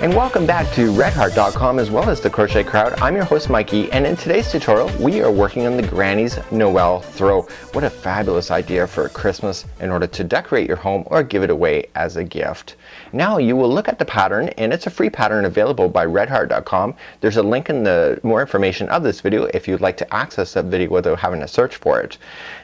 And welcome back to redheart.com as well as the Crochet Crowd. I'm your host Mikey, and in today's tutorial we are working on the Granny's Noel throw. What a fabulous idea for Christmas in order to decorate your home or give it away as a gift. Now you will look at the pattern, and it's a free pattern available by redheart.com. There's a link in the more information of this video if you'd like to access that video without having to search for it.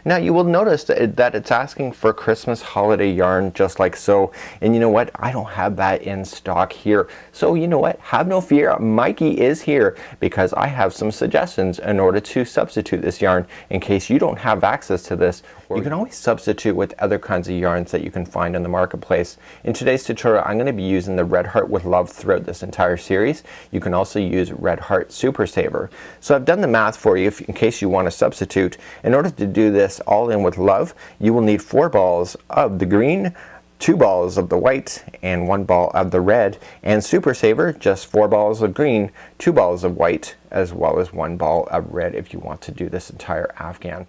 Now you will notice that it's asking for Christmas holiday yarn just like so, and you know what, I don't have that in stock here. So you know what, have no fear, Mikey is here because I have some suggestions in order to substitute this yarn in case you don't have access to this. You can always substitute with other kinds of yarns that you can find in the marketplace. In today's tutorial I'm going to be using the Red Heart with Love throughout this entire series. You can also use Red Heart Super Saver. So I've done the math for you in case you want to substitute. In order to do this all in with love, you will need 4 balls of the green, 2 balls of the white, and 1 ball of the red. And Super Saver, just 4 balls of green, 2 balls of white, as well as 1 ball of red if you want to do this entire afghan.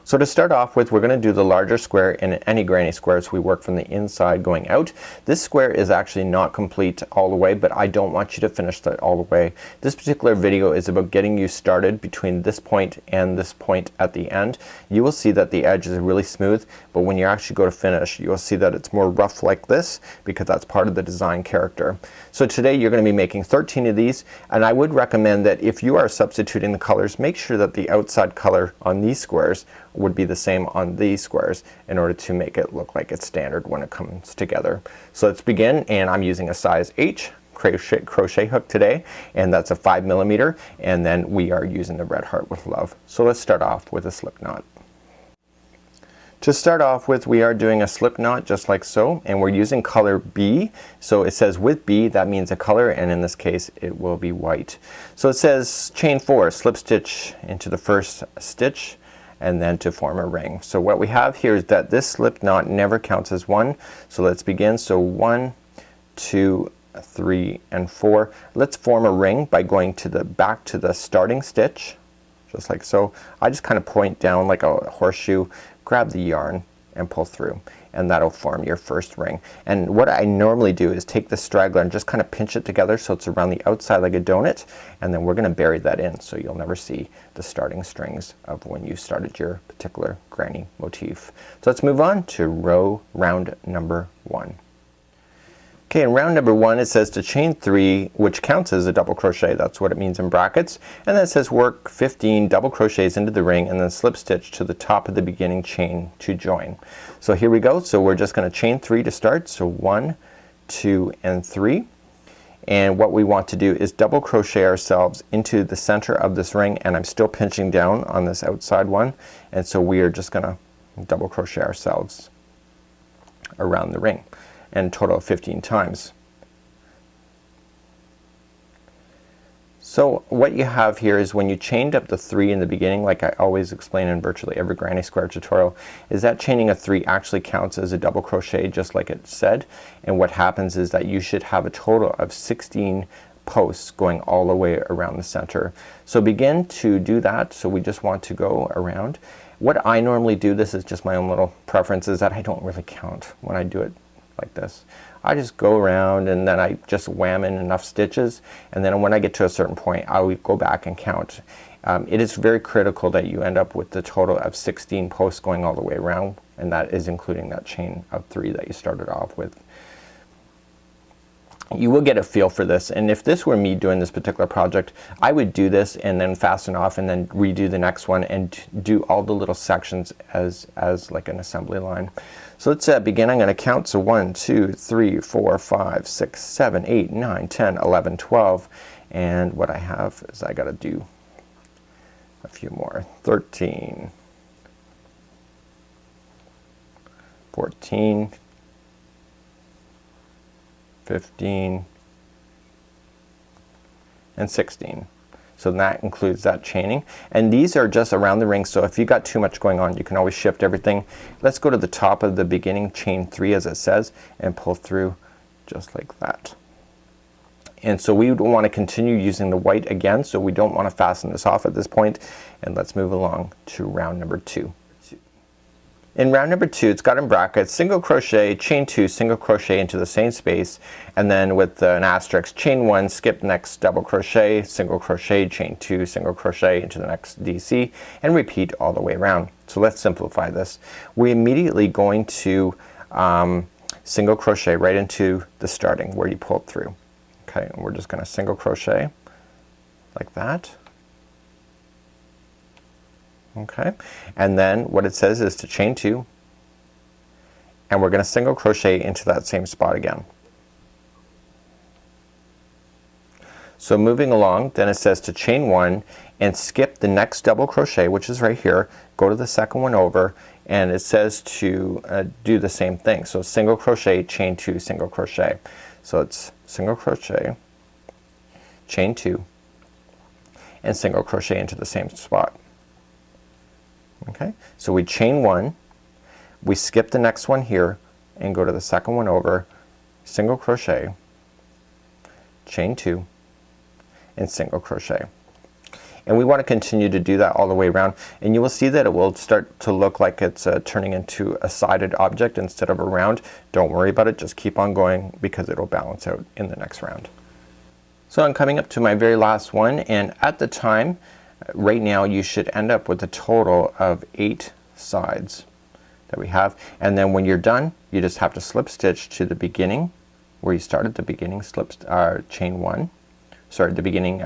So to start off with, we're going to do the larger square in any granny square, so we work from the inside going out. This square is actually not complete all the way, but I don't want you to finish that all the way. This particular video is about getting you started between this point and this point at the end. You will see that the edge is really smooth, but when you actually go to finish, you'll see that it's more rough like this because that's part of the design character. So today you're going to be making 13 of these, and I would recommend that if you are substituting the colors, make sure that the outside color on these squares would be the same on these squares in order to make it look like it's standard when it comes together. So let's begin, and I'm using a size H crochet hook today, and that's a 5mm, and then we are using the Red Heart with Love. So let's start off with a slip knot. To start off with, we are doing a slip knot just like so, and we're using color B. So it says with B, that means a color, and in this case it will be white. So it says chain 4, slip stitch into the first stitch, and then to form a ring. So what we have here is that this slip knot never counts as 1. So let's begin. So 1, 2, 3, and 4. Let's form a ring by going to the back to the starting stitch just like so. I just kind of point down like a horseshoe, grab the yarn and pull through, and that'll form your first ring. And what I normally do is take the straggler and just kind of pinch it together so it's around the outside like a donut, and then we're gonna bury that in so you'll never see the starting strings of when you started your particular granny motif. So let's move on to round number 1. Okay, in round number 1 it says to chain 3, which counts as a double crochet. That's what it means in brackets. And then it says work 15 double crochets into the ring and then slip stitch to the top of the beginning chain to join. So here we go. So we're just going to chain 3 to start. So 1, 2, and 3. And what we want to do is double crochet ourselves into the center of this ring, and I'm still pinching down on this outside one, and so we are just gonna double crochet ourselves around the ring, and total of 15 times. So what you have here is when you chained up the 3 in the beginning, like I always explain in virtually every granny square tutorial, is that chaining a 3 actually counts as a double crochet just like it said, and what happens is that you should have a total of 16 posts going all the way around the center. So begin to do that. So we just want to go around. What I normally do, this is just my own little preference, is that I don't really count when I do it like this. I just go around and then I just wham in enough stitches, and then when I get to a certain point I will go back and count. It is very critical that you end up with the total of 16 posts going all the way around, and that is including that chain of 3 that you started off with. You will get a feel for this, and if this were me doing this particular project, I would do this and then fasten off and then redo the next one and do all the little sections as like an assembly line. So let's begin. I'm going to count. So 1, 2, 3, 4, 5, 6, 7, 8, 9, 10, 11, 12, and what I have is I got to do a few more. 13, 14, 15, and 16. So that includes that chaining, and these are just around the ring, so if you got too much going on you can always shift everything. Let's go to the top of the beginning, chain 3 as it says, and pull through just like that. And so we want to continue using the white again, so we don't want to fasten this off at this point, and let's move along to round number 2. In round number 2, it's got in brackets single crochet, chain 2, single crochet into the same space, and then with an asterisk, chain 1, skip next double crochet, single crochet, chain 2, single crochet into the next DC, and repeat all the way around. So let's simplify this. We're immediately going to single crochet right into the starting where you pulled through. Okay, and we're just going to single crochet like that. Okay, and then what it says is to chain 2, and we're going to single crochet into that same spot again. So moving along, then it says to chain 1 and skip the next double crochet, which is right here, go to the second one over, and it says to do the same thing. So single crochet, chain 2, single crochet. So it's single crochet, chain 2, and single crochet into the same spot. Okay, so we chain 1, we skip the next one here and go to the second one over, single crochet, chain 2, and single crochet. And we want to continue to do that all the way around, and you will see that it will start to look like it's turning into a sided object instead of a round. Don't worry about it, just keep on going because it'll balance out in the next round. So I'm coming up to my very last one, and at the time right now you should end up with a total of 8 sides that we have, and then when you're done you just have to slip stitch to the beginning where you started, the beginning chain 1, sorry, the beginning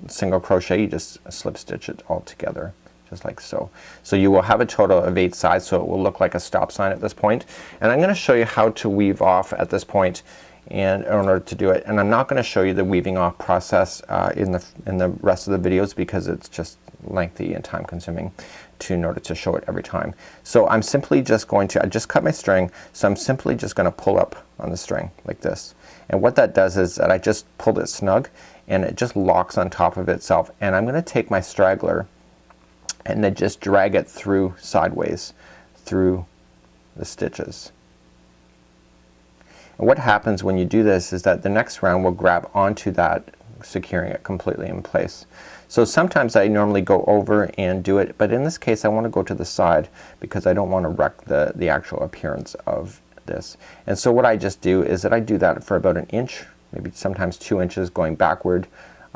single crochet, you just slip stitch it all together just like so. So you will have a total of 8 sides, so it will look like a stop sign at this point, and I'm going to show you how to weave off at this point and in order to do it, and I'm not going to show you the weaving off process in the rest of the videos because it's just lengthy and time consuming in order to show it every time. So I'm simply just going to, I just cut my string, so I'm simply just going to pull up on the string like this, and what that does is that I just pulled it snug and it just locks on top of itself, and I'm going to take my straggler and then just drag it through sideways through the stitches. And what happens when you do this is that the next round will grab onto that, securing it completely in place. So sometimes I normally go over and do it, but in this case I want to go to the side because I don't want to wreck the actual appearance of this. And so what I just do is that I do that for about 1 inch, maybe sometimes 2 inches, going backward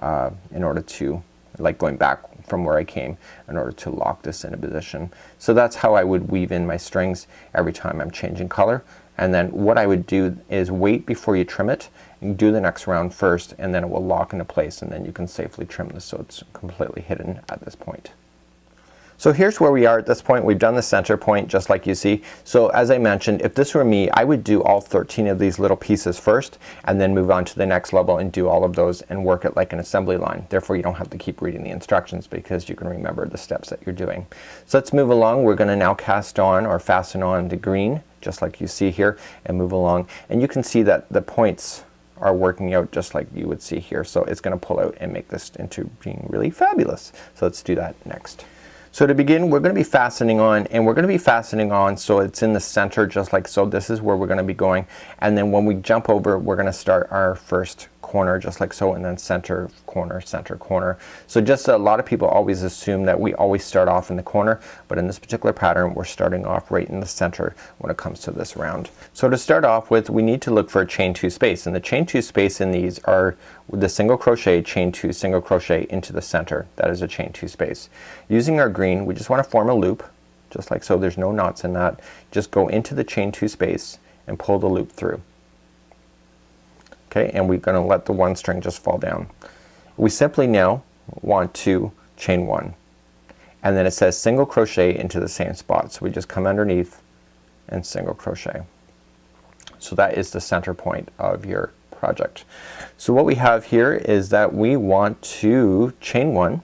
in order to, like going back from where I came, in order to lock this in a position. So that's how I would weave in my strings every time I'm changing color. And then what I would do is wait before you trim it and do the next round first, and then it will lock into place, and then you can safely trim this so it's completely hidden at this point. So here's where we are at this point. We've done the center point just like you see. So as I mentioned, if this were me, I would do all 13 of these little pieces first and then move on to the next level and do all of those and work it like an assembly line. Therefore you don't have to keep reading the instructions because you can remember the steps that you're doing. So let's move along. We're gonna now cast on or fasten on the green just like you see here and move along, and you can see that the points are working out just like you would see here. So it's gonna pull out and make this into being really fabulous. So let's do that next. So to begin, we're going to be fastening on, and we're going to be fastening on so it's in the center just like so. This is where we're going to be going, and then when we jump over we're going to start our first corner just like so, and then center corner, center corner. So just a lot of people always assume that we always start off in the corner, but in this particular pattern we're starting off right in the center when it comes to this round. So to start off with, we need to look for a chain 2 space, and the chain 2 space in these are the single crochet, chain 2, single crochet into the center. That is a chain 2 space. Using our green, we just want to form a loop just like so. There's no knots in that. Just go into the chain 2 space and pull the loop through. Okay, and we're going to let the one string just fall down. We simply now want to chain 1, and then it says single crochet into the same spot, so we just come underneath and single crochet. So that is the center point of your project. So what we have here is that we want to chain 1.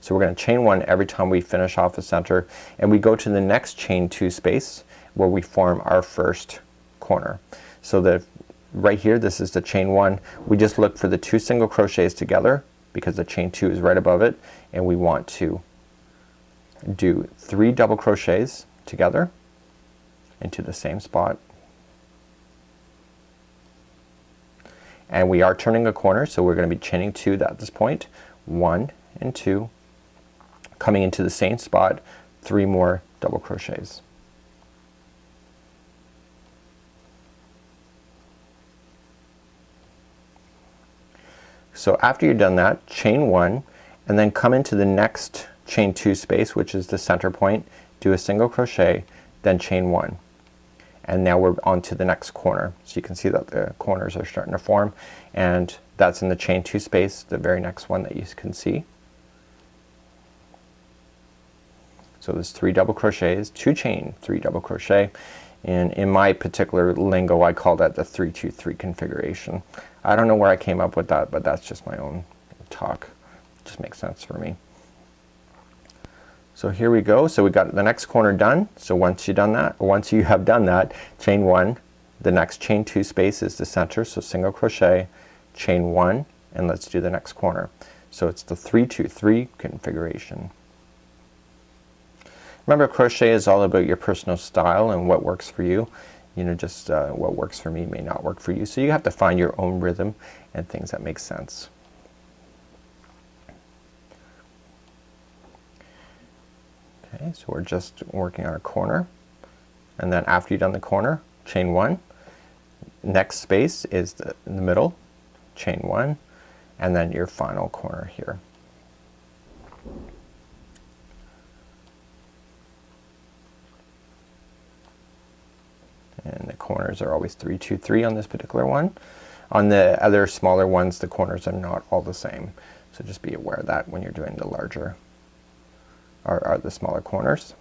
So we're going to chain 1 every time we finish off the center, and we go to the next chain 2 space where we form our first corner. So the right here, this is the chain 1. We just look for the 2 single crochets together because the chain 2 is right above it, and we want to do 3 double crochets together into the same spot. And we are turning a corner, so we're going to be chaining 2 at this point. 1 and 2, coming into the same spot, 3 more double crochets. So after you've done that, chain 1 and then come into the next chain 2 space, which is the center point, do a single crochet, then chain 1, and now we're on to the next corner. So you can see that the corners are starting to form, and that's in the chain 2 space, the very next one that you can see. So there's 3 double crochets, 2 chain, 3 double crochet, and in my particular lingo I call that the 3-2-3 configuration. I don't know where I came up with that, but that's just my own talk. It just makes sense for me. So here we go. So we got the next corner done. So once you have done that, chain 1, the next chain 2 space is the center, so single crochet, chain 1, and let's do the next corner. So it's the 3-2-3 configuration. Remember, crochet is all about your personal style and what works for you. You know, just what works for me may not work for you, so you have to find your own rhythm and things that make sense. Okay, so we're just working on a corner, and then after you've done the corner, chain 1, next space is in the middle, chain 1, and then your final corner here. And the corners are always 3-2-3 on this particular one. On the other smaller ones, the corners are not all the same, so just be aware of that when you're doing the larger or the smaller corners.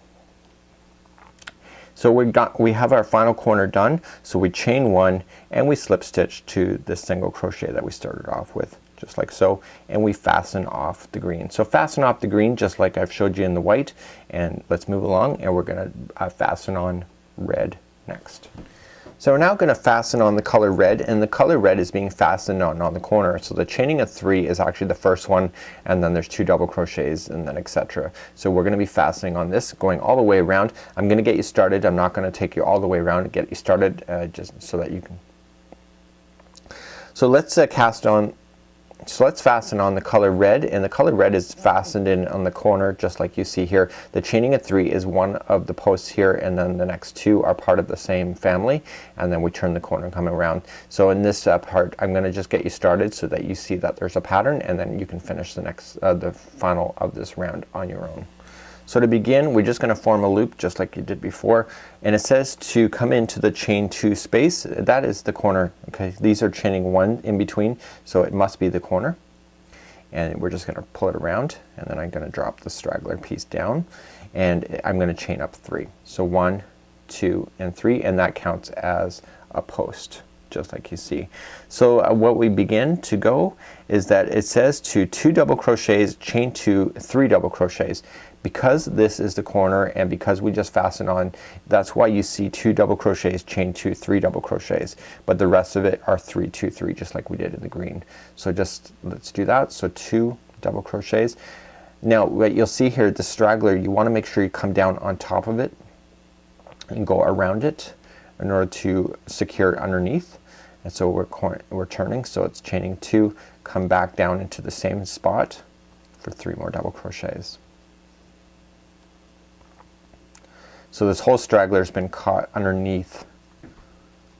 So we have our final corner done, so we chain 1 and we slip stitch to the single crochet that we started off with, just like so, and we fasten off the green. So fasten off the green just like I've showed you in the white, and let's move along, and we're gonna fasten on red next. So we're now going to fasten on the color red, and the color red is being fastened on the corner. So the chaining of 3 is actually the first one, and then there's 2 double crochets, and then etc. So we're going to be fastening on this, going all the way around. I'm going to get you started. I'm not going to take you all the way around and get you started, just so that you can. So let's cast on. So let's fasten on the color red, and the color red is fastened in on the corner just like you see here. The chaining of 3 is one of the posts here, and then the next 2 are part of the same family, and then we turn the corner and come around. So in this part I'm going to just get you started so that you see that there's a pattern, and then you can finish the next the final of this round on your own. So to begin, we're just going to form a loop just like you did before, and it says to come into the chain 2 space. That is the corner. Okay, these are chaining 1 in between, so it must be the corner, and we're just going to pull it around, and then I'm going to drop the straggler piece down, and I'm going to chain up 3. So 1, 2, and 3, and that counts as a post, just like you see. So what we begin to go is that it says to 2 double crochets, chain 2, 3 double crochets. Because this is the corner, and because we just fasten on, that's why you see 2 double crochets, chain 2, 3 double crochets, but the rest of it are 3-2-3, just like we did in the green. So just let's do that. So 2 double crochets. Now what you'll see here, the straggler, you want to make sure you come down on top of it and go around it in order to secure it underneath. And so we're turning, so it's chaining 2, come back down into the same spot for 3 more double crochets. So this whole straggler has been caught underneath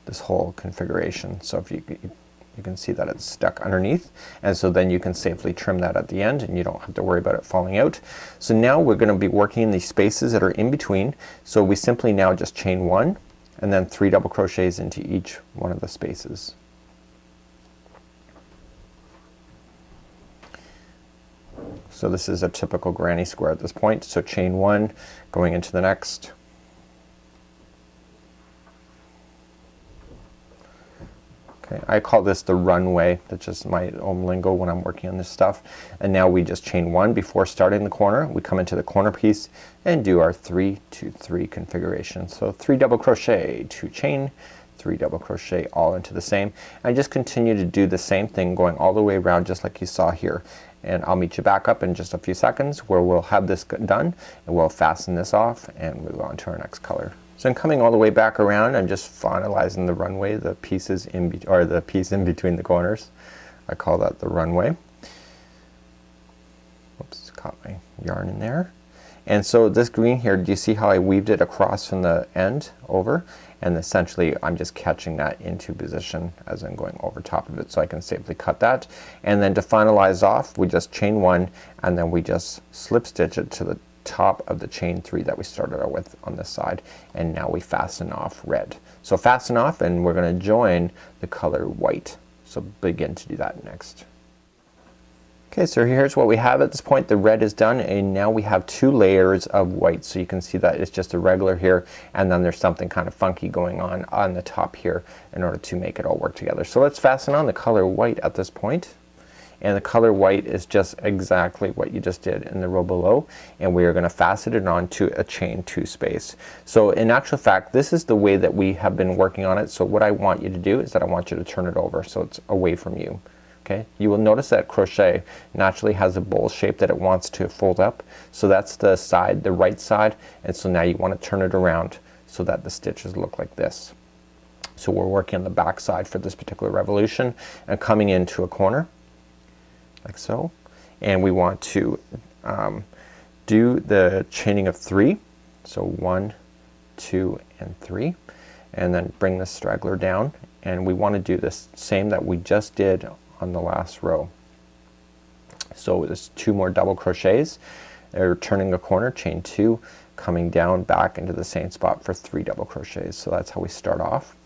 this whole configuration. So if you can see that it's stuck underneath, and so then you can safely trim that at the end, and you don't have to worry about it falling out. So now we're going to be working in these spaces that are in between. So we simply now just chain 1 and then 3 double crochets into each one of the spaces. So this is a typical granny square at this point. So chain 1, going into the next. Okay, I call this the runway. That's just my own lingo when I'm working on this stuff. And now we just chain 1 before starting the corner. We come into the corner piece and do our 3-2-3 configuration. So 3 double crochet, 2 chain, 3 double crochet, all into the same. And just continue to do the same thing, going all the way around just like you saw here. And I'll meet you back up in just a few seconds where we'll have this done, and we'll fasten this off and move on to our next color. So I'm coming all the way back around. I'm just finalizing the runway, the pieces the piece in between the corners. I call that the runway. Oops, caught my yarn in there. And so this green here, do you see how I weaved it across from the end over? And essentially I'm just catching that into position as I'm going over top of it, so I can safely cut that. And then to finalize off, we just chain 1 and then we just slip stitch it to the top of the chain 3 that we started out with on this side, and now we fasten off red. So fasten off, and we're gonna join the color white. So begin to do that next. Okay, so here's what we have at this point. The red is done, and now we have 2 layers of white. So you can see that it's just a regular here, and then there's something kind of funky going on the top here in order to make it all work together. So let's fasten on the color white at this point. And the color white is just exactly what you just did in the row below, and we are going to fasten it on to a chain 2 space. So in actual fact, this is the way that we have been working on it. So what I want you to do is that I want you to turn it over so it's away from you. Okay, you will notice that crochet naturally has a bowl shape that it wants to fold up. So that's the side, the right side, and so now you want to turn it around so that the stitches look like this. So we're working on the back side for this particular revolution and coming into a corner like so, and we want to do the chaining of 3. So 1, 2, and 3, and then bring the straggler down, and we want to do this same that we just did on the last row. So there's 2 more double crochets. They're turning a corner, chain 2, coming down back into the same spot for 3 double crochets. So that's how we start off.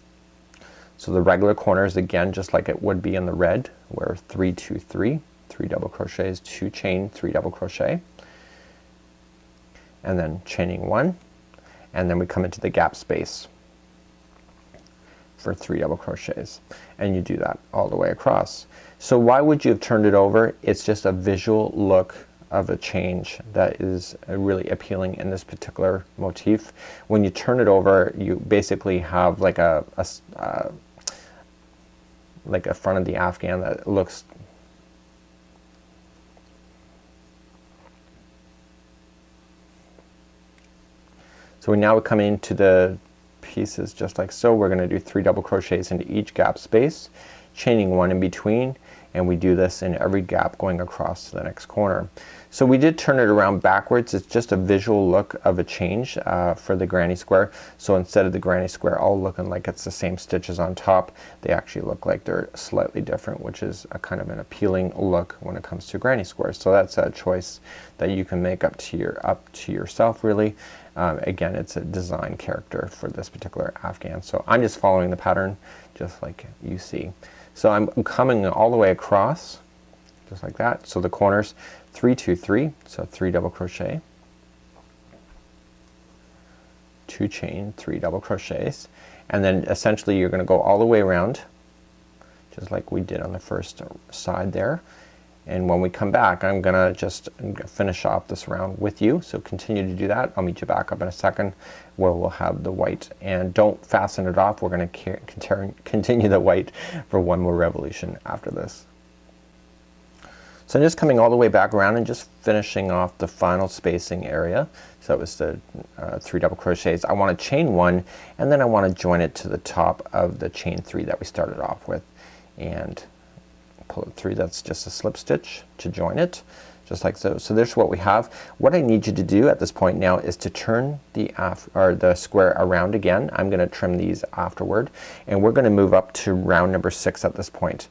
So the regular corners, again, just like it would be in the red, where 3, 2, 3, 3 double crochets, 2 chain, 3 double crochet, and then chaining 1, and then we come into the gap space for 3 double crochets, and you do that all the way across. So why would you have turned it over? It's just a visual look of a change that is really appealing in this particular motif. When you turn it over, you basically have like a front of the afghan that looks so now we come into the pieces just like so. We're gonna do 3 double crochets into each gap space, chaining 1 in between, and we do this in every gap going across to the next corner. So we did turn it around backwards. It's just a visual look of a change for the granny square. So instead of the granny square all looking like it's the same stitches on top, they actually look like they're slightly different, which is a kind of an appealing look when it comes to granny squares. So that's a choice that you can make up to yourself really. Again, it's a design character for this particular afghan. So I'm just following the pattern just like you see. So I'm coming all the way across just like that. So the corners 3, 2, 3, so 3 double crochet, 2 chain, 3 double crochets, and then essentially you're gonna go all the way around just like we did on the first side there. And when we come back, I'm gonna just finish off this round with you. So continue to do that. I'll meet you back up in a second where we'll have the white. And don't fasten it off. We're gonna continue the white for 1 more revolution after this. So I'm just coming all the way back around and just finishing off the final spacing area. So that was the 3 double crochets. I want to chain 1, and then I want to join it to the top of the chain 3 that we started off with, and pull it through. That's just a slip stitch to join it just like so. So there's what we have. What I need you to do at this point now is to turn the square around again. I'm gonna trim these afterward, and we're gonna move up to round number 6 at this point.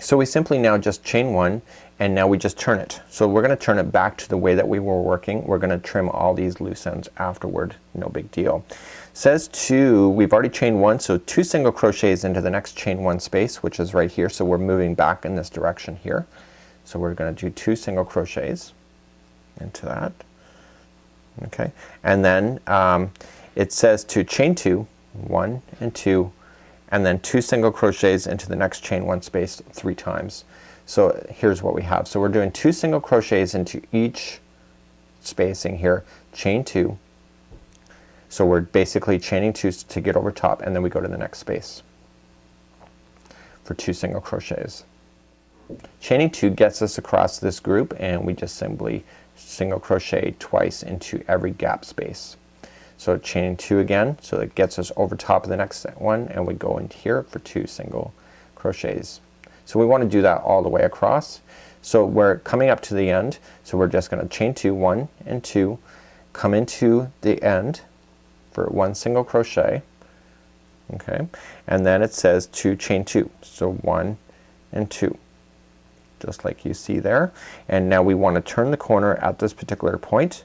So we simply now just chain 1, and now we just turn it. So we're gonna turn it back to the way that we were working. We're gonna trim all these loose ends afterward, no big deal. Says we've already chained 1, so 2 single crochets into the next chain 1 space, which is right here. So we're moving back in this direction here. So we're gonna do 2 single crochets into that. Okay, and then it says to chain 2, 1 and 2, and then 2 single crochets into the next chain 1 space 3 times. So here's what we have. So we're doing 2 single crochets into each spacing here, chain 2. So we're basically chaining 2 to get over top, and then we go to the next space for 2 single crochets. Chaining 2 gets us across this group, and we just simply single crochet twice into every gap space. So chaining 2 again, so it gets us over top of the next one, and we go into here for 2 single crochets. So we want to do that all the way across. So we're coming up to the end, so we're just gonna chain 2, 1 and 2, come into the end for 1 single crochet, okay, and then it says to chain 2, so 1 and 2, just like you see there. And now we want to turn the corner at this particular point,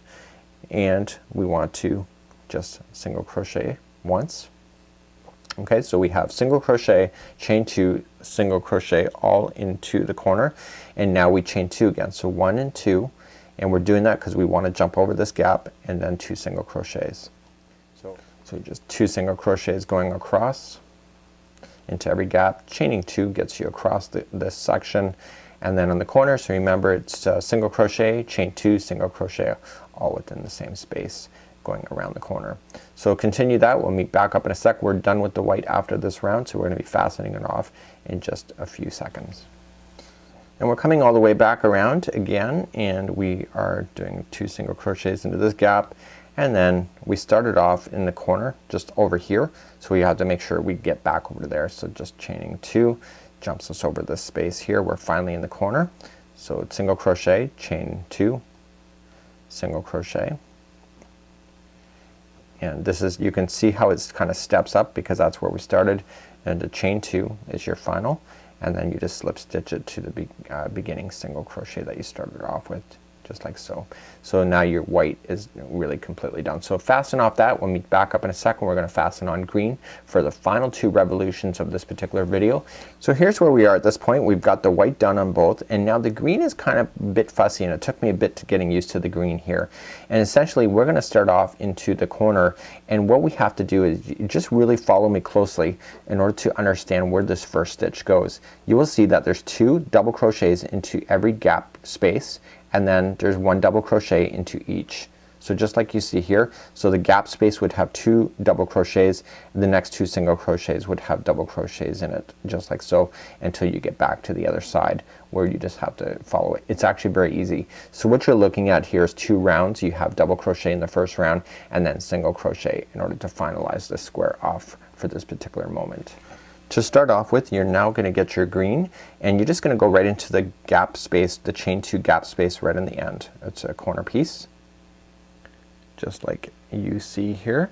and we want to just single crochet once. Okay, so we have single crochet, chain 2, single crochet all into the corner, and now we chain 2 again, so 1 and 2, and we're doing that because we want to jump over this gap and then 2 single crochets. So just 2 single crochets going across into every gap, chaining 2 gets you across this section, and then on the corner, so remember it's single crochet, chain 2, single crochet all within the same space going around the corner. So continue that, we'll meet back up in a sec. We're done with the white after this round, so we're gonna be fastening it off in just a few seconds. And we're coming all the way back around again, and we are doing 2 single crochets into this gap, and then we started off in the corner just over here, so we have to make sure we get back over there. So just chaining 2 jumps us over this space here. We're finally in the corner, so it's single crochet, chain 2, single crochet, and this is, you can see how it's kind of steps up because that's where we started, and the chain 2 is your final, and then you just slip stitch it to the beginning single crochet that you started off with, just like so. So now your white is really completely done. So fasten off that, we'll meet back up in a second. We're gonna fasten on green for the final 2 revolutions of this particular video. So here's where we are at this point. We've got the white done on both, and now the green is kind of a bit fussy, and it took me a bit to getting used to the green here. And essentially we're gonna start off into the corner, and what we have to do is just really follow me closely in order to understand where this first stitch goes. You will see that there's 2 double crochets into every gap space, and then there's 1 double crochet into each. So just like you see here, so the gap space would have 2 double crochets, and the next 2 single crochets would have double crochets in it, just like so, until you get back to the other side where you just have to follow it. It's actually very easy. So what you're looking at here is 2 rounds. You have double crochet in the first round and then single crochet in order to finalize this square off for this particular moment. To start off with, you're now gonna get your green, and you're just gonna go right into the gap space, the chain 2 gap space right in the end. It's a corner piece, just like you see here.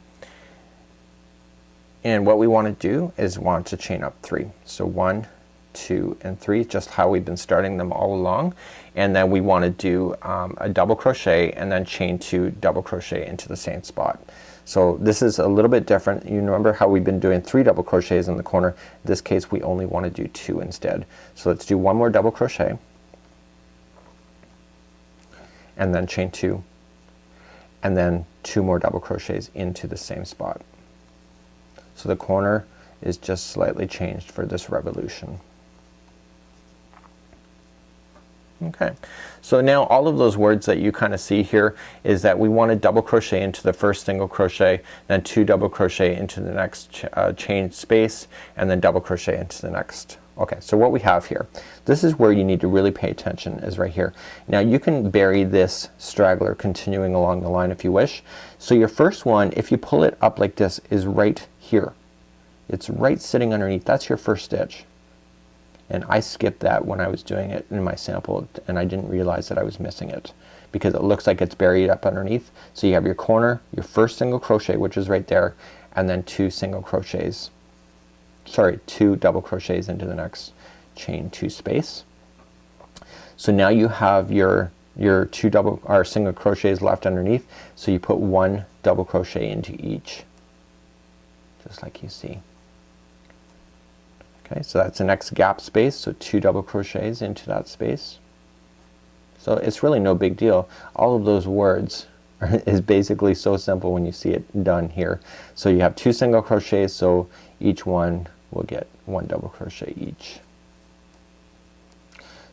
And what we want to do is want to chain up 3. So 1, 2 and 3, just how we've been starting them all along. And then we want to do a double crochet and then chain 2 double crochet into the same spot. So this is a little bit different. You remember how we've been doing 3 double crochets in the corner. In this case we only want to do 2 instead. So let's do 1 more double crochet and then chain 2 and then 2 more double crochets into the same spot. So the corner is just slightly changed for this revolution. Okay, so now all of those words that you kind of see here is that we want to double crochet into the first single crochet, then 2 double crochet into the next chain space, and then double crochet into the next. Okay, so what we have here, this is where you need to really pay attention, is right here. Now you can bury this straggler continuing along the line if you wish. So your first one, if you pull it up like this, is right here. It's right sitting underneath. That's your first stitch. And I skipped that when I was doing it in my sample, and I didn't realize that I was missing it because it looks like it's buried up underneath. So you have your corner, your first single crochet, which is right there, and then 2 single crochets, sorry, 2 double crochets into the next chain 2 space. So now you have your 2 double or single crochets left underneath, so you put 1 double crochet into each, just like you see. Okay, so that's the next gap space, so 2 double crochets into that space. So it's really no big deal. All of those words is basically so simple when you see it done here. So you have 2 single crochets, so each one will get 1 double crochet each.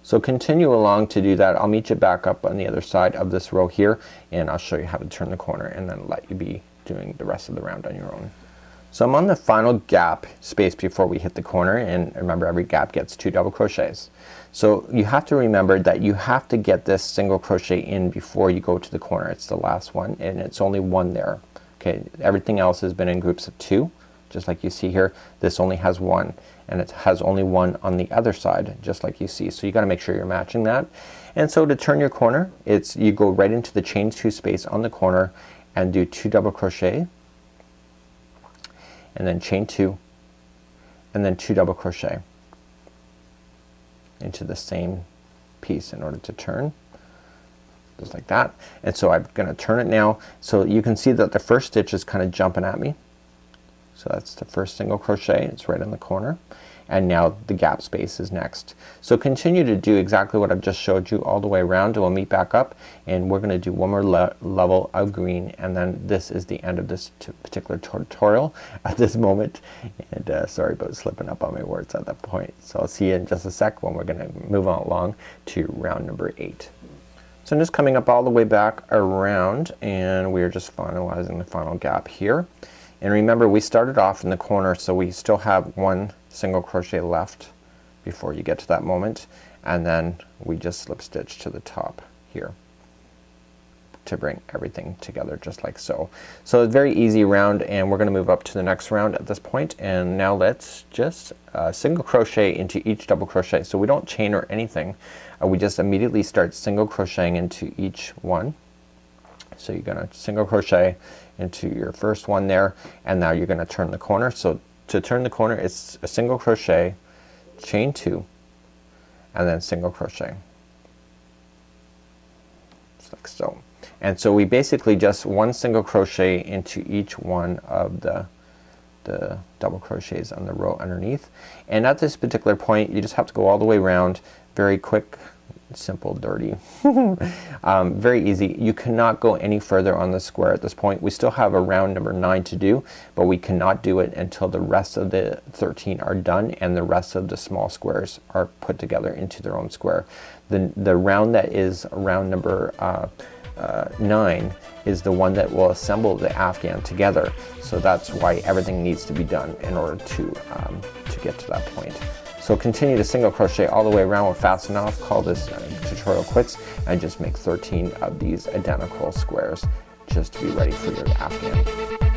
So continue along to do that. I'll meet you back up on the other side of this row here, and I'll show you how to turn the corner and then let you be doing the rest of the round on your own. So I'm on the final gap space before we hit the corner, and remember every gap gets 2 double crochets. So you have to remember that you have to get this single crochet in before you go to the corner. It's the last one, and it's only 1 there. Okay, everything else has been in groups of 2. just like you see here. This only has one, and it has only one on the other side, just like you see. So you got to make sure you're matching that. And so to turn your corner, it's you go right into the chain 2 space on the corner and do 2 double crochet, and then chain 2, and then 2 double crochet into the same piece in order to turn, just like that. And so I'm gonna turn it now. So you can see that the first stitch is kind of jumping at me. So that's the first single crochet, it's right in the corner. And now the gap space is next. So continue to do exactly what I've just showed you all the way around, and we'll meet back up and we're gonna do one more level of green, and then this is the end of this particular tutorial at this moment. And sorry about slipping up on my words at that point. So I'll see you in just a sec when we're gonna move on along to round number 8. So I'm just coming up all the way back around, and we're just finalizing the final gap here. And remember, we started off in the corner, so we still have one single crochet left before you get to that moment, and then we just slip stitch to the top here to bring everything together just like so. So it's a very easy round, and we're gonna move up to the next round at this point. And now let's just single crochet into each double crochet. So we don't chain or anything, we just immediately start single crocheting into each one. So you're gonna single crochet into your first one there, and now you're gonna turn the corner. So to turn the corner, it's a single crochet, chain 2, and then single crochet, just like so. And so we basically just one single crochet into each one of the double crochets on the row underneath. And at this particular point, you just have to go all the way around, very quick, simple, dirty. Very easy. You cannot go any further on the square at this point. We still have a round number 9 to do, but we cannot do it until the rest of the 13 are done and the rest of the small squares are put together into their own square. The round that is round number 9 is the one that will assemble the Afghan together. So that's why everything needs to be done in order to get to that point. So continue to single crochet all the way around with Fasten Off. Call this tutorial quits, and just make 13 of these identical squares just to be ready for your Afghan.